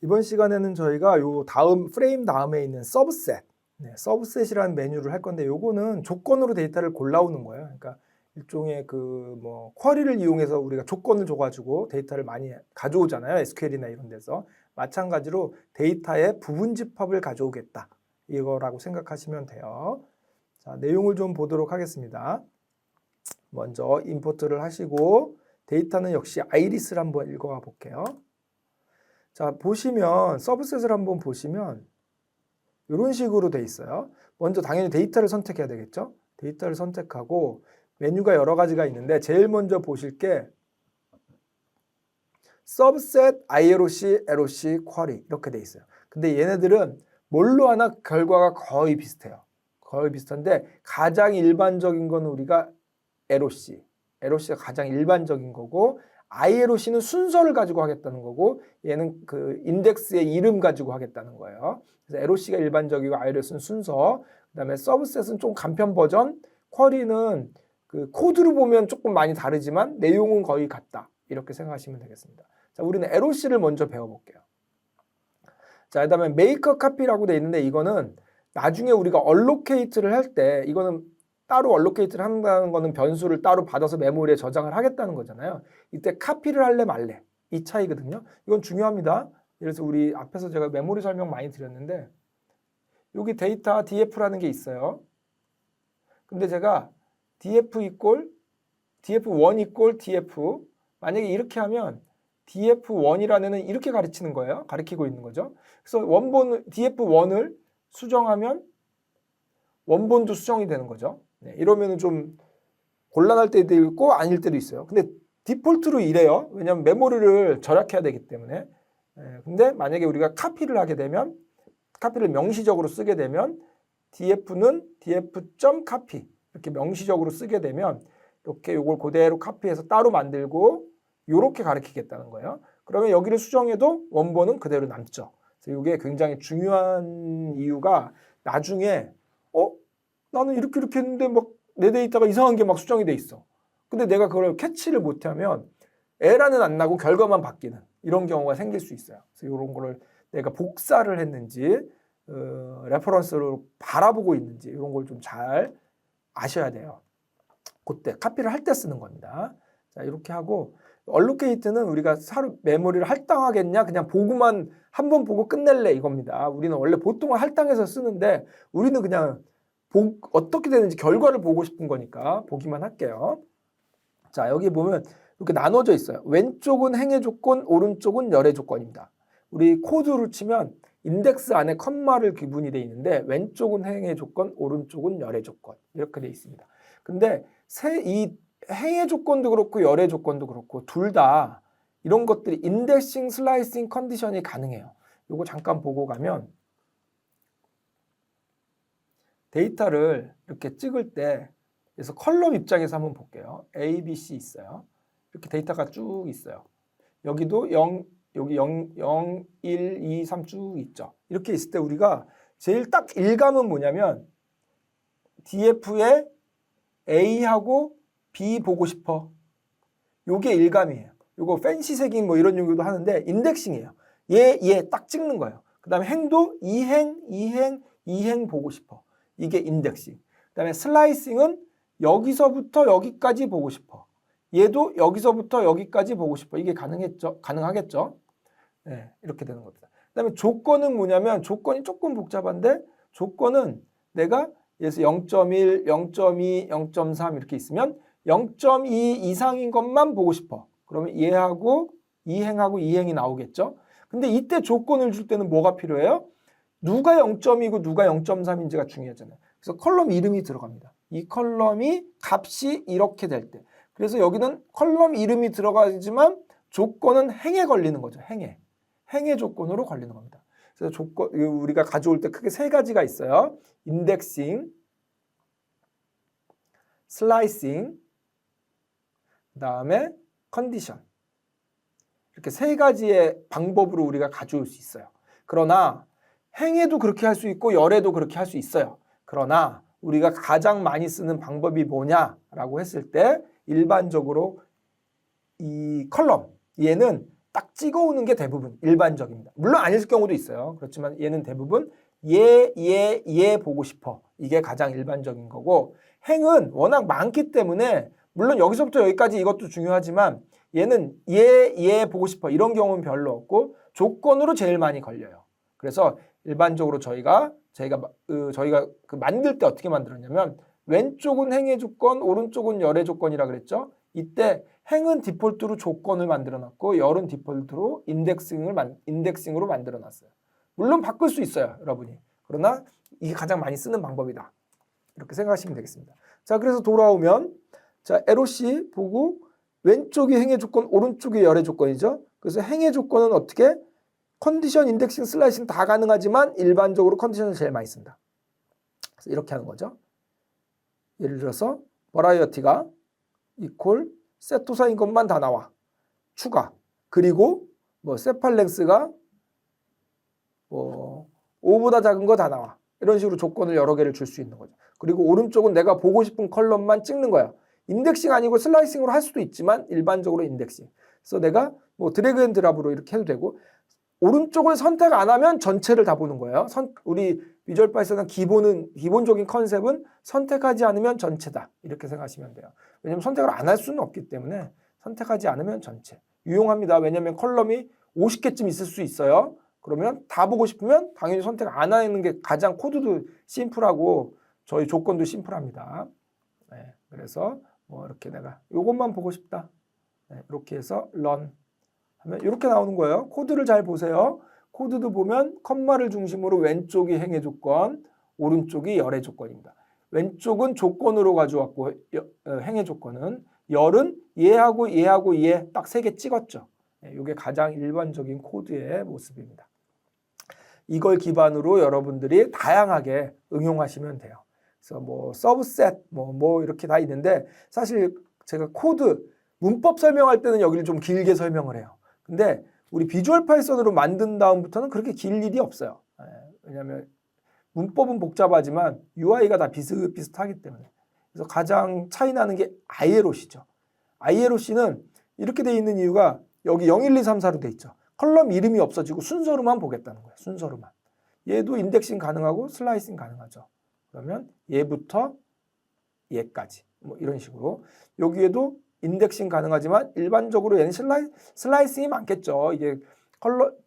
이번 시간에는 저희가 요 다음 프레임 다음에 있는 서브셋, 서브셋이라는 메뉴를 할 건데 요거는 조건으로 데이터를 골라오는 거예요. 그러니까 일종의 그 뭐 쿼리를 이용해서 우리가 조건을 줘가지고 데이터를 많이 가져오잖아요. SQL이나 이런 데서. 마찬가지로 데이터의 부분 집합을 가져오겠다. 이거라고 생각하시면 돼요. 자, 내용을 좀 보도록 하겠습니다. 먼저 임포트를 하시고 데이터는 역시 아이리스를 한번 읽어가 볼게요. 자, 보시면 서브셋을 한번 보시면 이런 식으로 돼 있어요. 먼저 당연히 데이터를 선택해야 되겠죠. 데이터를 선택하고 메뉴가 여러 가지가 있는데 제일 먼저 보실 게 subset, ILOC, LOC, query 이렇게 돼 있어요. 근데 얘네들은 뭘로 하나 결과가 거의 비슷해요. 거의 비슷한데 가장 일반적인 건 우리가 LOC. LOC가 가장 일반적인 거고 ILOC는 순서를 가지고 하겠다는 거고 얘는 그 인덱스의 이름 가지고 하겠다는 거예요. 그래서 LOC가 일반적이고 ILOC는 순서, 그다음에 서브셋은 좀 간편 버전, 쿼리는 그 코드로 보면 조금 많이 다르지만 내용은 거의 같다. 이렇게 생각하시면 되겠습니다. 자, 우리는 LOC를 먼저 배워볼게요. 자, 그다음에 make a copy라고 돼 있는데 이거는 나중에 우리가 allocate를 할 때 이거는 따로 allocate를 한다는 거는 변수를 따로 받아서 메모리에 저장을 하겠다는 거잖아요. 이때 카피를 할래 말래 이 차이거든요. 이건 중요합니다. 그래서 우리 앞에서 제가 메모리 설명 많이 드렸는데 여기 데이터 df라는 게 있어요. 근데 제가 df1 이꼴 df 만약에 이렇게 하면 df1이라는 애는 이렇게 가리키고 있는 거죠. 그래서 df1을 수정하면 원본도 수정이 되는 거죠. 이러면 좀 곤란할 때도 있고 아닐 때도 있어요. 근데 디폴트로 이래요. 왜냐하면 메모리를 절약해야 되기 때문에. 근데 만약에 우리가 카피를 하게 되면, 카피를 명시적으로 쓰게 되면 df는 df.copy 이렇게 명시적으로 쓰게 되면 이렇게 요걸 그대로 카피해서 따로 만들고 요렇게 가리키겠다는 거예요. 그러면 여기를 수정해도 원본은 그대로 남죠. 그래서 이게 굉장히 중요한 이유가 나중에 나는 이렇게 했는데 막 내 데이터가 이상한 게 막 수정이 돼 있어. 근데 내가 그걸 캐치를 못하면 에러는 안 나고 결과만 바뀌는 이런 경우가 생길 수 있어요. 그래서 이런 거를 내가 복사를 했는지 레퍼런스로 바라보고 있는지 이런 걸 좀 잘 아셔야 돼요. 그때 카피를 할 때 쓰는 겁니다. 자, 이렇게 하고 allocate는 우리가 메모리를 할당하겠냐 그냥 보고만 한 번 보고 끝낼래 이겁니다. 우리는 원래 보통은 할당해서 쓰는데 우리는 그냥 어떻게 되는지 결과를 보고 싶은 거니까 보기만 할게요. 자, 여기 보면 이렇게 나눠져 있어요. 왼쪽은 행의 조건, 오른쪽은 열의 조건입니다. 우리 코드로 치면 인덱스 안에 컴마를 기분이 돼 있는데 왼쪽은 행의 조건, 오른쪽은 열의 조건 이렇게 돼 있습니다. 근데 이 행의 조건도 그렇고 열의 조건도 그렇고 둘 다 이런 것들이 인덱싱, 슬라이싱 컨디션이 가능해요. 이거 잠깐 보고 가면 데이터를 이렇게 찍을 때 그래서 컬럼 입장에서 한번 볼게요. A, B, C 있어요. 이렇게 데이터가 쭉 있어요. 여기도 0, 여기 0, 1, 2, 3 쭉 있죠. 이렇게 있을 때 우리가 제일 딱 일감은 뭐냐면 DF에 A하고 B 보고 싶어. 요게 일감이에요. 요거 팬시 색인 뭐 이런 용도도 하는데 인덱싱이에요. 얘 딱 찍는 거예요. 그 다음에 행도 2행 보고 싶어. 이게 인덱싱. 그 다음에 슬라이싱은 여기서부터 여기까지 보고 싶어. 얘도 여기서부터 여기까지 보고 싶어. 이게 가능하겠죠? 네, 이렇게 되는 겁니다. 그 다음에 조건은 뭐냐면 조건이 조금 복잡한데 조건은 내가 예를 들어서 0.1, 0.2, 0.3 이렇게 있으면 0.2 이상인 것만 보고 싶어. 그러면 얘하고 2행이 나오겠죠? 근데 이때 조건을 줄 때는 뭐가 필요해요? 누가 0.2고 누가 0.3인지가 중요하잖아요. 그래서 컬럼 이름이 들어갑니다. 이 컬럼이 값이 이렇게 될 때. 그래서 여기는 컬럼 이름이 들어가지만 조건은 행에 걸리는 거죠. 행의 조건으로 걸리는 겁니다. 그래서 우리가 가져올 때 크게 세 가지가 있어요. 인덱싱, 슬라이싱, 그다음에 컨디션. 이렇게 세 가지의 방법으로 우리가 가져올 수 있어요. 그러나 행에도 그렇게 할 수 있고 열에도 그렇게 할 수 있어요. 그러나 우리가 가장 많이 쓰는 방법이 뭐냐라고 했을 때 일반적으로 이 컬럼 얘는 딱 찍어오는 게 대부분 일반적입니다. 물론 아닐 경우도 있어요. 그렇지만 얘는 대부분 얘 보고 싶어. 이게 가장 일반적인 거고, 행은 워낙 많기 때문에 물론 여기서부터 여기까지 이것도 중요하지만 얘는 얘 보고 싶어. 이런 경우는 별로 없고 조건으로 제일 많이 걸려요. 그래서 일반적으로 저희가 만들 때 어떻게 만들었냐면 왼쪽은 행의 조건, 오른쪽은 열의 조건이라 그랬죠. 이때 행은 디폴트로 조건을 만들어 놨고 열은 디폴트로 인덱싱으로 만들어 놨어요. 물론 바꿀 수 있어요, 여러분이. 그러나 이게 가장 많이 쓰는 방법이다. 이렇게 생각하시면 되겠습니다. 자, 그래서 돌아오면 자, LOC 보고 왼쪽이 행의 조건, 오른쪽이 열의 조건이죠. 그래서 행의 조건은 어떻게? 컨디션, 인덱싱, 슬라이싱 다 가능하지만 일반적으로 컨디션을 제일 많이 쓴다. 그래서 이렇게 하는 거죠. 예를 들어서 버라이어티가 이퀄 세토사인 것만 다 나와. 추가. 그리고 뭐 세팔랭스가 뭐 5보다 작은 거 다 나와. 이런 식으로 조건을 여러 개를 줄 수 있는 거죠. 그리고 오른쪽은 내가 보고 싶은 컬럼만 찍는 거야. 인덱싱 아니고 슬라이싱으로 할 수도 있지만 일반적으로 인덱싱. 그래서 내가 뭐 드래그 앤 드랍으로 이렇게 해도 되고, 오른쪽을 선택 안 하면 전체를 다 보는 거예요. 우리 비주얼 파이썬의 기본적인 컨셉은 선택하지 않으면 전체다. 이렇게 생각하시면 돼요. 왜냐하면 선택을 안 할 수는 없기 때문에 선택하지 않으면 전체. 유용합니다. 왜냐하면 컬럼이 50개쯤 있을 수 있어요. 그러면 다 보고 싶으면 당연히 선택 안 하는 게 가장 코드도 심플하고 저희 조건도 심플합니다. 네, 그래서 뭐 이렇게 내가 이것만 보고 싶다. 네, 이렇게 해서 run 하면 이렇게 나오는 거예요. 코드를 잘 보세요. 코드도 보면 컴마를 중심으로 왼쪽이 행의 조건, 오른쪽이 열의 조건입니다. 왼쪽은 조건으로 가져왔고 행의 조건은, 열은 얘하고 얘 딱 3개 찍었죠. 이게 가장 일반적인 코드의 모습입니다. 이걸 기반으로 여러분들이 다양하게 응용하시면 돼요. 그래서 뭐 서브셋 뭐 이렇게 다 있는데, 사실 제가 코드 문법 설명할 때는 여기를 좀 길게 설명을 해요. 근데 우리 비주얼 파이썬으로 만든 다음부터는 그렇게 길 일이 없어요. 왜냐하면 문법은 복잡하지만 UI가 다 비슷비슷하기 때문에. 그래서 가장 차이 나는 게 ILOC죠. ILOC는 이렇게 돼 있는 이유가 여기 0, 1, 2, 3, 4로 돼 있죠. 컬럼 이름이 없어지고 순서로만 보겠다는 거예요. 순서로만. 얘도 인덱싱 가능하고 슬라이싱 가능하죠. 그러면 얘부터 얘까지 뭐 이런 식으로. 여기에도 인덱싱 가능하지만 일반적으로 얘는 슬라이싱이 많겠죠. 이게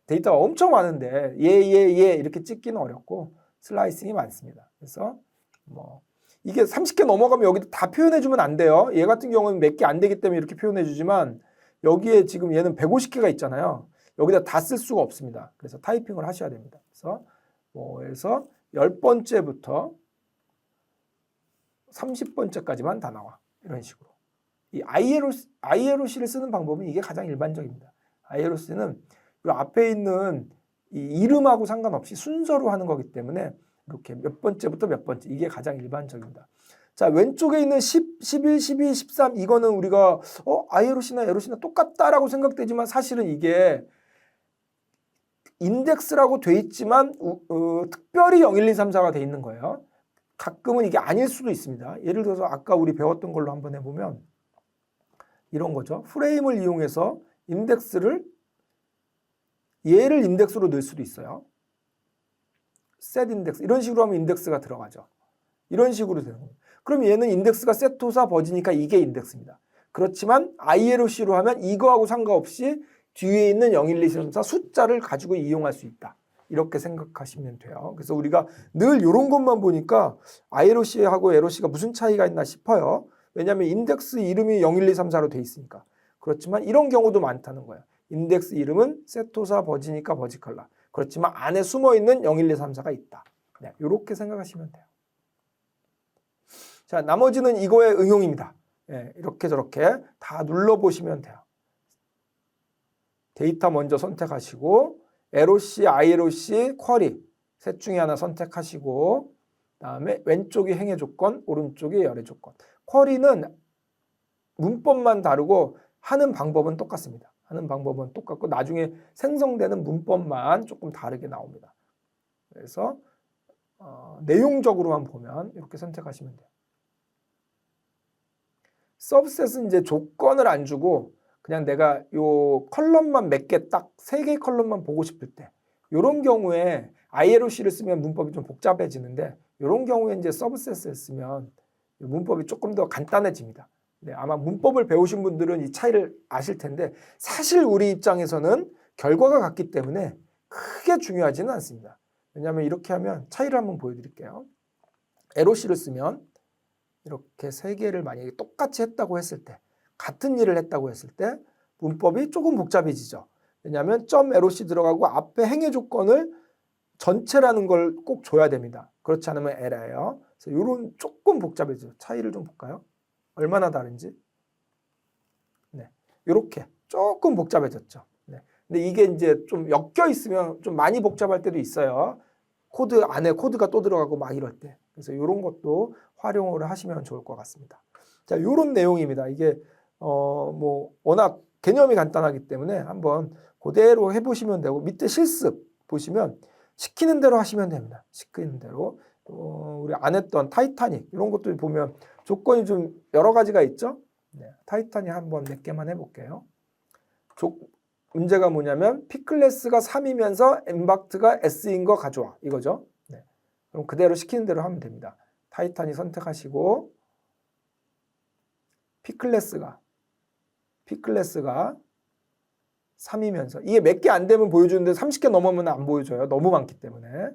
데이터가 엄청 많은데 얘 이렇게 찍기는 어렵고 슬라이싱이 많습니다. 그래서 뭐 이게 30개 넘어가면 여기도 다 표현해 주면 안 돼요. 얘 같은 경우는 몇 개 안 되기 때문에 이렇게 표현해 주지만 여기에 지금 얘는 150개가 있잖아요. 여기다 다 쓸 수가 없습니다. 그래서 타이핑을 하셔야 됩니다. 그래서 뭐에서 10번째부터 30번째까지만 다 나와. 이런 식으로. 이 ILOC를 쓰는 방법은 이게 가장 일반적입니다. ILOC는 이 앞에 있는 이 이름하고 상관없이 순서로 하는 거기 때문에 이렇게 몇 번째부터 몇 번째, 이게 가장 일반적입니다. 자, 왼쪽에 있는 10, 11, 12, 13 이거는 우리가 ILOC나 LOC나 똑같다라고 생각되지만 사실은 이게 인덱스라고 돼 있지만 특별히 0, 1, 2, 3, 4가 돼 있는 거예요. 가끔은 이게 아닐 수도 있습니다. 예를 들어서 아까 우리 배웠던 걸로 한번 해보면 이런 거죠. 프레임을 이용해서 얘를 인덱스로 넣을 수도 있어요. set 인덱스 이런 식으로 하면 인덱스가 들어가죠. 이런 식으로 되는 겁니다. 그럼 얘는 인덱스가 세토사 버지니까 이게 인덱스입니다. 그렇지만 ILOC로 하면 이거하고 상관없이 뒤에 있는 0, 1, 2, 3, 4 숫자를 가지고 이용할 수 있다. 이렇게 생각하시면 돼요. 그래서 우리가 늘 이런 것만 보니까 ILOC하고 LOC가 무슨 차이가 있나 싶어요. 왜냐하면 인덱스 이름이 0, 1, 2, 3, 4로 돼 있으니까. 그렇지만 이런 경우도 많다는 거예요. 인덱스 이름은 세토사 버지니까 버지컬라. 그렇지만 안에 숨어있는 0, 1, 2, 3, 4가 있다. 네, 이렇게 생각하시면 돼요. 자, 나머지는 이거의 응용입니다. 네, 이렇게 저렇게 다 눌러보시면 돼요. 데이터 먼저 선택하시고 LOC, ILOC, 쿼리 셋 중에 하나 선택하시고 그다음에 왼쪽이 행의 조건, 오른쪽이 열의 조건. 쿼리는 문법만 다르고 하는 방법은 똑같습니다. 하는 방법은 똑같고 나중에 생성되는 문법만 조금 다르게 나옵니다. 그래서 내용적으로만 보면 이렇게 선택하시면 돼요. 서브셋은 이제 조건을 안 주고 그냥 내가 요 컬럼만 몇 개 딱 3개의 컬럼만 보고 싶을 때 요런 경우에 ILOC를 쓰면 문법이 좀 복잡해지는데 요런 경우에 이제 서브셋을 쓰면 문법이 조금 더 간단해집니다. 네, 아마 문법을 배우신 분들은 이 차이를 아실 텐데 사실 우리 입장에서는 결과가 같기 때문에 크게 중요하지는 않습니다. 왜냐하면 이렇게 하면 차이를 한번 보여드릴게요. LOC를 쓰면 이렇게 3개를 만약에 똑같이 했다고 했을 때 같은 일을 했다고 했을 때 문법이 조금 복잡해지죠. 왜냐하면 .LOC 들어가고 앞에 행위 조건을 전체라는 걸 꼭 줘야 됩니다. 그렇지 않으면 에러예요. 그래서 이런 조금 복잡해져요. 차이를 좀 볼까요? 얼마나 다른지. 네, 이렇게 조금 복잡해졌죠. 네. 근데 이게 이제 좀 엮여 있으면 좀 많이 복잡할 때도 있어요. 코드 안에 코드가 또 들어가고 막 이럴 때. 그래서 이런 것도 활용을 하시면 좋을 것 같습니다. 자, 이런 내용입니다. 이게 뭐 워낙 개념이 간단하기 때문에 한번 그대로 해보시면 되고 밑에 실습 보시면 시키는 대로 하시면 됩니다. 시키는 대로. 우리 안 했던 타이타닉 이런 것들 보면 조건이 좀 여러 가지가 있죠. 네, 타이타닉 한번 몇 개만 해볼게요. 문제가 뭐냐면 P클래스가 3이면서 엠박트가 S인 거 가져와 이거죠. 네. 그럼 그대로 시키는 대로 하면 됩니다. 타이타닉 선택하시고 P클래스가 3이면서 이게 몇 개 안 되면 보여주는데 30개 넘으면 안 보여줘요. 너무 많기 때문에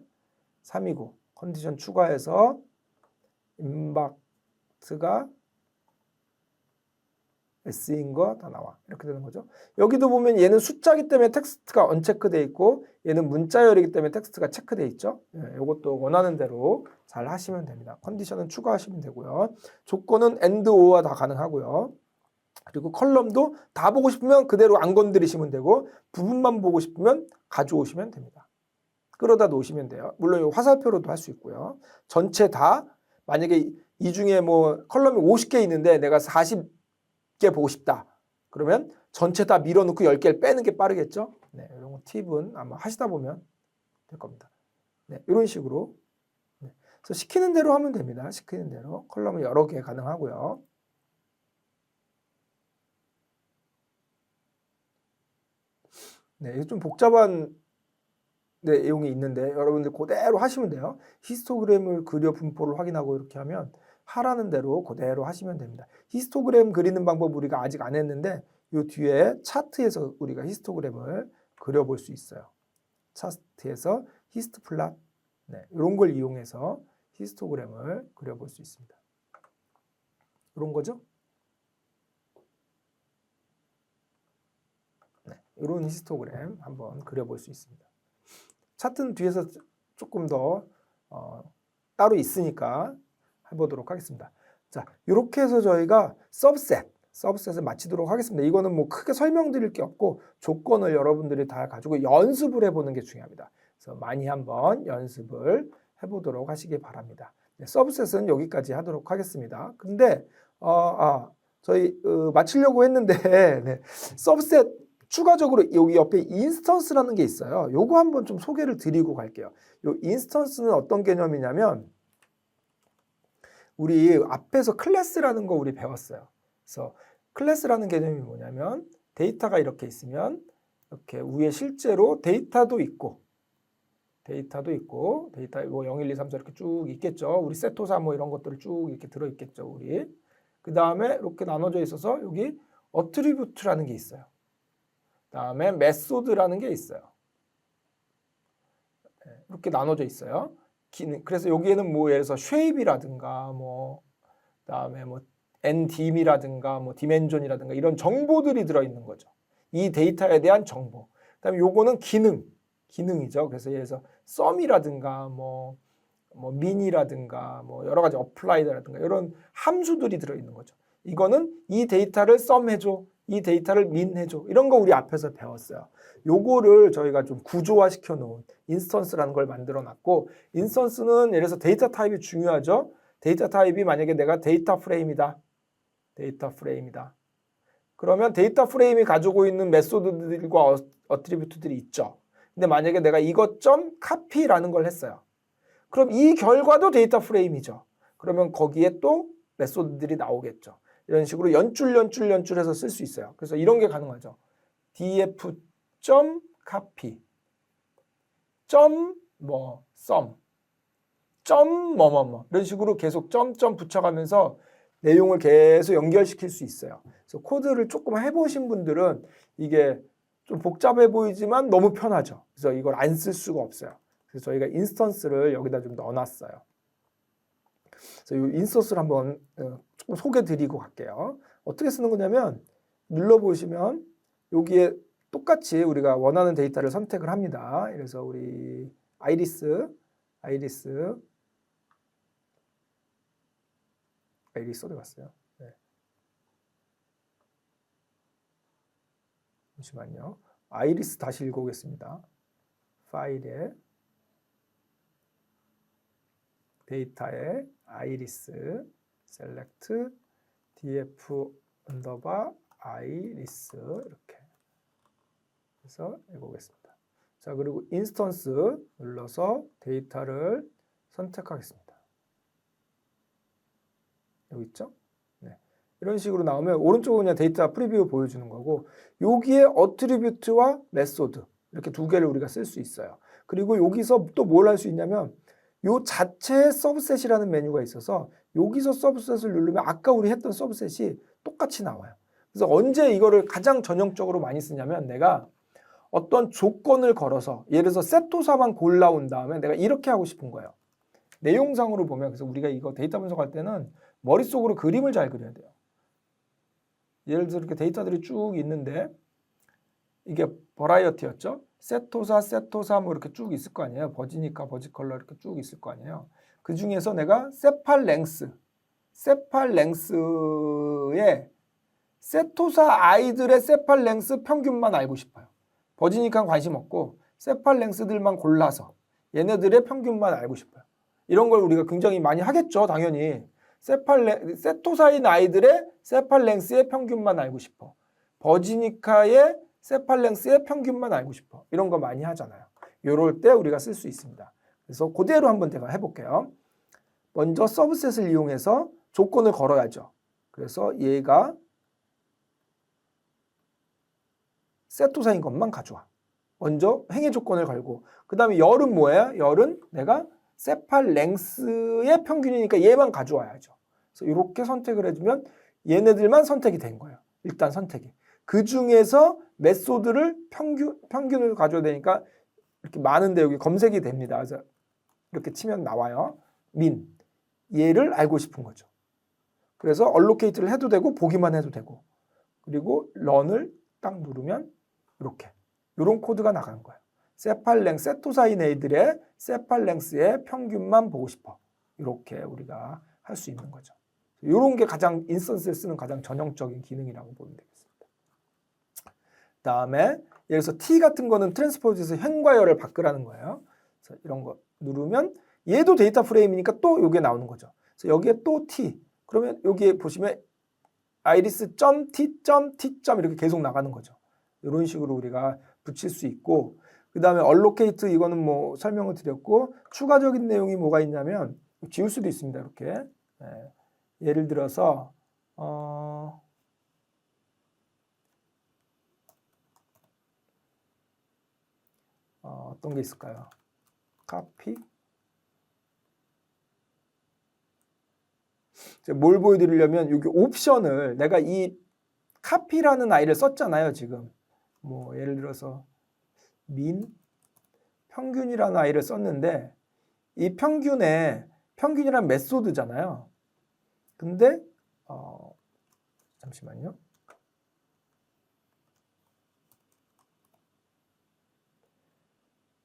3이고 컨디션 추가해서 임박트가 S인 거 다 나와. 이렇게 되는 거죠. 여기도 보면 얘는 숫자기 때문에 텍스트가 언체크되어 있고 얘는 문자열이기 때문에 텍스트가 체크되어 있죠. 이것도 원하는 대로 잘 하시면 됩니다. 컨디션은 추가하시면 되고요. 조건은 AND, OR가 다 가능하고요. 그리고 컬럼도 다 보고 싶으면 그대로 안 건드리시면 되고 부분만 보고 싶으면 가져오시면 됩니다. 끌어다 놓으시면 돼요. 물론 화살표로도 할 수 있고요. 전체 다 만약에 이 중에 뭐 컬럼이 50개 있는데 내가 40개 보고 싶다. 그러면 전체 다 밀어놓고 10개를 빼는 게 빠르겠죠. 네, 이런 거 팁은 아마 하시다 보면 될 겁니다. 네, 이런 식으로. 네, 그래서 시키는 대로 하면 됩니다. 시키는 대로. 컬럼은 여러 개 가능하고요. 네, 좀 복잡한 내용이 있는데 여러분들 그대로 하시면 돼요. 히스토그램을 그려 분포를 확인하고 이렇게 하면 하라는 대로 그대로 하시면 됩니다. 히스토그램 그리는 방법 우리가 아직 안 했는데 이 뒤에 차트에서 우리가 히스토그램을 그려볼 수 있어요. 차트에서 히스트플랫 네, 이런 걸 이용해서 히스토그램을 그려볼 수 있습니다. 이런 거죠. 네, 이런 히스토그램 한번 그려볼 수 있습니다. 차트는 뒤에서 조금 더 따로 있으니까 해보도록 하겠습니다. 자, 이렇게 해서 저희가 서브셋을 마치도록 하겠습니다. 이거는 뭐 크게 설명드릴 게 없고 조건을 여러분들이 다 가지고 연습을 해보는 게 중요합니다. 그래서 많이 한번 연습을 해보도록 하시기 바랍니다. 네, 서브셋은 여기까지 하도록 하겠습니다. 근데 저희 마치려고 했는데 네, 서브셋 추가적으로 여기 옆에 인스턴스라는 게 있어요. 요거 한번 좀 소개를 드리고 갈게요. 요 인스턴스는 어떤 개념이냐면 우리 앞에서 클래스라는 거 우리 배웠어요. 그래서 클래스라는 개념이 뭐냐면 데이터가 이렇게 있으면 이렇게 위에 실제로 데이터도 있고 데이터 뭐 0, 1, 2, 3, 4 이렇게 쭉 있겠죠. 우리 세토사 뭐 이런 것들을 쭉 이렇게 들어 있겠죠. 우리 그 다음에 이렇게 나눠져 있어서 여기 어트리뷰트라는 게 있어요. 다음에 메소드라는 게 있어요. 이렇게 나눠져 있어요. 그래서 여기에는 뭐 예를 들어서 쉐입이라든가 뭐 다음에 뭐 NDM이라든가 뭐 디멘전이라든가 이런 정보들이 들어 있는 거죠. 이 데이터에 대한 정보. 그다음에 요거는 기능이죠. 그래서 예를 들어서 썸이라든가 뭐 민이라든가 뭐 여러 가지 어플라이드라든가 이런 함수들이 들어 있는 거죠. 이거는 이 데이터를 썸해줘. 이 데이터를 민해줘. 이런 거 우리 앞에서 배웠어요. 요거를 저희가 좀 구조화 시켜 놓은 인스턴스라는 걸 만들어 놨고 인스턴스는 예를 들어서 데이터 타입이 중요하죠. 데이터 타입이 만약에 내가 데이터 프레임이다. 그러면 데이터 프레임이 가지고 있는 메소드들과 어트리뷰트들이 있죠. 근데 만약에 내가 이것 점 카피라는 걸 했어요. 그럼 이 결과도 데이터 프레임이죠. 그러면 거기에 또 메소드들이 나오겠죠. 이런 식으로 연줄해서 쓸 수 있어요. 그래서 이런 게 가능하죠. df.copy sum 이런 식으로 계속 점점 붙여가면서 내용을 계속 연결시킬 수 있어요. 그래서 코드를 조금 해보신 분들은 이게 좀 복잡해 보이지만 너무 편하죠. 그래서 이걸 안 쓸 수가 없어요. 그래서 저희가 인스턴스를 여기다 좀 넣어놨어요. 그래서 이 인스턴스를 한번 조금 소개드리고 갈게요. 어떻게 쓰는 거냐면 눌러보시면 여기에 똑같이 우리가 원하는 데이터를 선택을 합니다. 그래서 우리 아이리스 어디 갔어요? 네. 잠시만요. 아이리스 다시 읽어보겠습니다. 파일에 데이터에 아이리스 셀렉트 df 언더바 아이리스 이렇게 해서 읽어보겠습니다. 자, 그리고 인스턴스 눌러서 데이터를 선택하겠습니다. 여기 있죠? 네. 이런 식으로 나오면 오른쪽은 그냥 데이터 프리뷰 보여주는 거고 여기에 어트리뷰트와 메소드 이렇게 두 개를 우리가 쓸 수 있어요. 그리고 여기서 또 뭘 할 수 있냐면 요 자체의 서브셋이라는 메뉴가 있어서 여기서 서브셋을 누르면 아까 우리 했던 서브셋이 똑같이 나와요. 그래서 언제 이거를 가장 전형적으로 많이 쓰냐면 내가 어떤 조건을 걸어서 예를 들어서 세토사만 골라온 다음에 내가 이렇게 하고 싶은 거예요. 내용상으로 보면 그래서 우리가 이거 데이터 분석할 때는 머릿속으로 그림을 잘 그려야 돼요. 예를 들어 이렇게 데이터들이 쭉 있는데 이게 버라이어티였죠. 세토사 뭐 이렇게 쭉 있을 거 아니에요. 버지니카, 버지컬러 이렇게 쭉 있을 거 아니에요. 그 중에서 내가 세팔 랭스의 세토사 아이들의 세팔 랭스 평균만 알고 싶어요. 버지니카는 관심 없고 세팔 랭스들만 골라서 얘네들의 평균만 알고 싶어요. 이런 걸 우리가 굉장히 많이 하겠죠. 당연히. 세토사인 아이들의 세팔랭스의 평균만 알고 싶어. 버지니카의 세팔랭스의 평균만 알고 싶어. 이런 거 많이 하잖아요. 이럴 때 우리가 쓸 수 있습니다. 그래서 그대로 한번 제가 해볼게요. 먼저 서브셋을 이용해서 조건을 걸어야죠. 그래서 얘가 세토사인 것만 가져와. 먼저 행위 조건을 걸고 그 다음에 열은 뭐예요? 열은 내가 세팔랭스의 평균이니까 얘만 가져와야죠. 그래서 이렇게 선택을 해주면 얘네들만 선택이 된 거예요. 일단 선택이. 그 중에서 메소드를 평균을 가져야 되니까 이렇게 많은데 여기 검색이 됩니다. 그래서 이렇게 치면 나와요. min. 얘를 알고 싶은 거죠. 그래서 allocate를 해도 되고 보기만 해도 되고 그리고 run을 딱 누르면 이렇게 이런 코드가 나가는 거예요. 세토사인 애들의 세팔랭스의 평균만 보고 싶어. 이렇게 우리가 할 수 있는 거죠. 이런 게 가장 인스턴스에 쓰는 가장 전형적인 기능이라고 보면 되겠습니다. 다음에 예를 들어서 T 같은 거는 트랜스포즈에서 현과 열을 바꾸라는 거예요. 그래서 이런 거 누르면 얘도 데이터 프레임이니까 또 이게 나오는 거죠. 그래서 여기에 또 T. 그러면 여기에 보시면 iris.t.t. 이렇게 계속 나가는 거죠. 이런 식으로 우리가 붙일 수 있고 그 다음에 allocate 이거는 뭐 설명을 드렸고 추가적인 내용이 뭐가 있냐면 지울 수도 있습니다. 이렇게 예를 들어서 어떤 게 있을까요? copy 뭘 보여드리려면 여기 옵션을 내가 이 copy라는 아이를 썼잖아요. 지금 뭐 예를 들어서 min 평균이라는 아이를 썼는데 이 평균이란 메소드잖아요. 근데 잠시만요.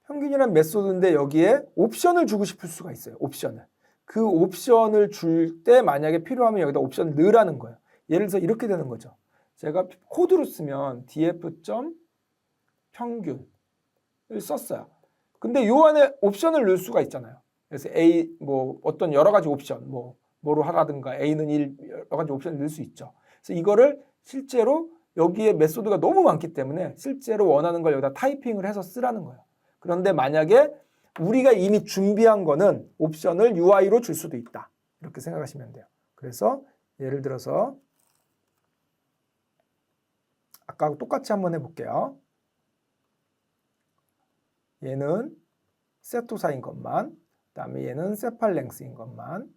평균이란 메소드인데 여기에 옵션을 주고 싶을 수가 있어요. 옵션을. 그 옵션을 줄 때 만약에 필요하면 여기다 옵션을 넣으라는 거예요. 예를 들어서 이렇게 되는 거죠. 제가 코드로 쓰면 df.평균을 썼어요. 근데 요 안에 옵션을 넣을 수가 있잖아요. 그래서 A 뭐 어떤 여러 가지 옵션 뭐로 하라든가 A는 1 여러 가지 옵션을 넣을 수 있죠. 그래서 이거를 실제로 여기에 메소드가 너무 많기 때문에 실제로 원하는 걸 여기다 타이핑을 해서 쓰라는 거예요. 그런데 만약에 우리가 이미 준비한 거는 옵션을 UI로 줄 수도 있다. 이렇게 생각하시면 돼요. 그래서 예를 들어서 아까하고 똑같이 한번 해볼게요. 얘는 세토사인 것만, 그 다음에 얘는 세팔랭스인 것만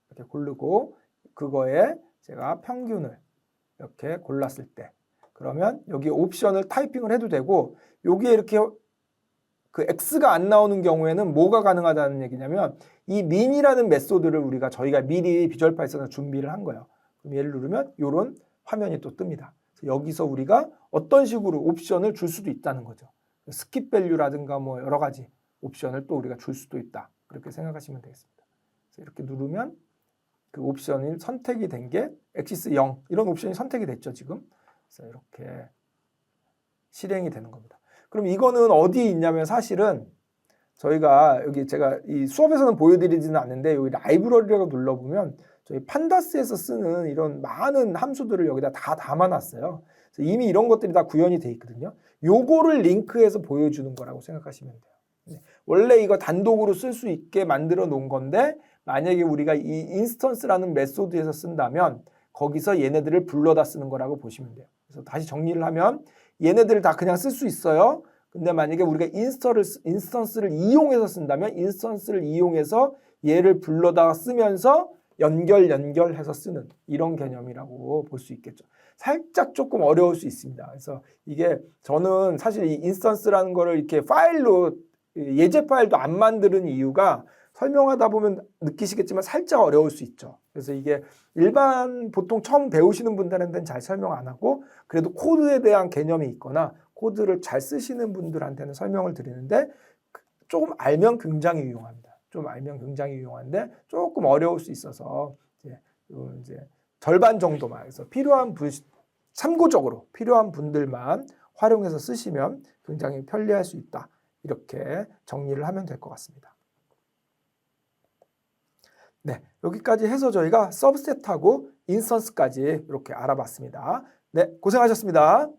이렇게 고르고 그거에 제가 평균을 이렇게 골랐을 때 그러면 여기 옵션을 타이핑을 해도 되고 여기에 이렇게 그 X가 안 나오는 경우에는 뭐가 가능하다는 얘기냐면 이 민이라는 메소드를 저희가 미리 비주얼 파이썬에서 준비를 한 거예요. 그럼 얘를 누르면 이런 화면이 또 뜹니다. 여기서 우리가 어떤 식으로 옵션을 줄 수도 있다는 거죠. 스킵 밸류라든가 뭐 여러 가지 옵션을 또 우리가 줄 수도 있다. 그렇게 생각하시면 되겠습니다. 그래서 이렇게 누르면 그 옵션이 선택이 된 게 엑시스 0 이런 옵션이 선택이 됐죠 지금. 그래서 이렇게 실행이 되는 겁니다. 그럼 이거는 어디에 있냐면 사실은 저희가 여기 제가 이 수업에서는 보여드리지는 않는데 여기 라이브러리라고 눌러보면 저희 판다스에서 쓰는 이런 많은 함수들을 여기다 다 담아놨어요. 그래서 이미 이런 것들이 다 구현이 돼 있거든요. 요거를 링크해서 보여주는 거라고 생각하시면 돼요. 원래 이거 단독으로 쓸 수 있게 만들어 놓은 건데 만약에 우리가 이 인스턴스라는 메소드에서 쓴다면 거기서 얘네들을 불러다 쓰는 거라고 보시면 돼요. 그래서 다시 정리를 하면 얘네들을 다 그냥 쓸 수 있어요. 근데 만약에 우리가 인스턴스를 이용해서 쓴다면 인스턴스를 이용해서 얘를 불러다가 쓰면서 연결해서 쓰는 이런 개념이라고 볼 수 있겠죠. 살짝 조금 어려울 수 있습니다. 그래서 이게 저는 사실 이 인스턴스라는 거를 이렇게 파일로 예제 파일도 안 만드는 이유가 설명하다 보면 느끼시겠지만 살짝 어려울 수 있죠. 그래서 이게 일반 보통 처음 배우시는 분들한테는 잘 설명 안 하고 그래도 코드에 대한 개념이 있거나 코드를 잘 쓰시는 분들한테는 설명을 드리는데 조금 알면 굉장히 유용합니다. 좀 알면 굉장히 유용한데 조금 어려울 수 있어서 이제 절반 정도만 해서 참고적으로 필요한 분들만 활용해서 쓰시면 굉장히 편리할 수 있다. 이렇게 정리를 하면 될 것 같습니다. 네, 여기까지 해서 저희가 서브셋하고 인스턴스까지 이렇게 알아봤습니다. 네, 고생하셨습니다.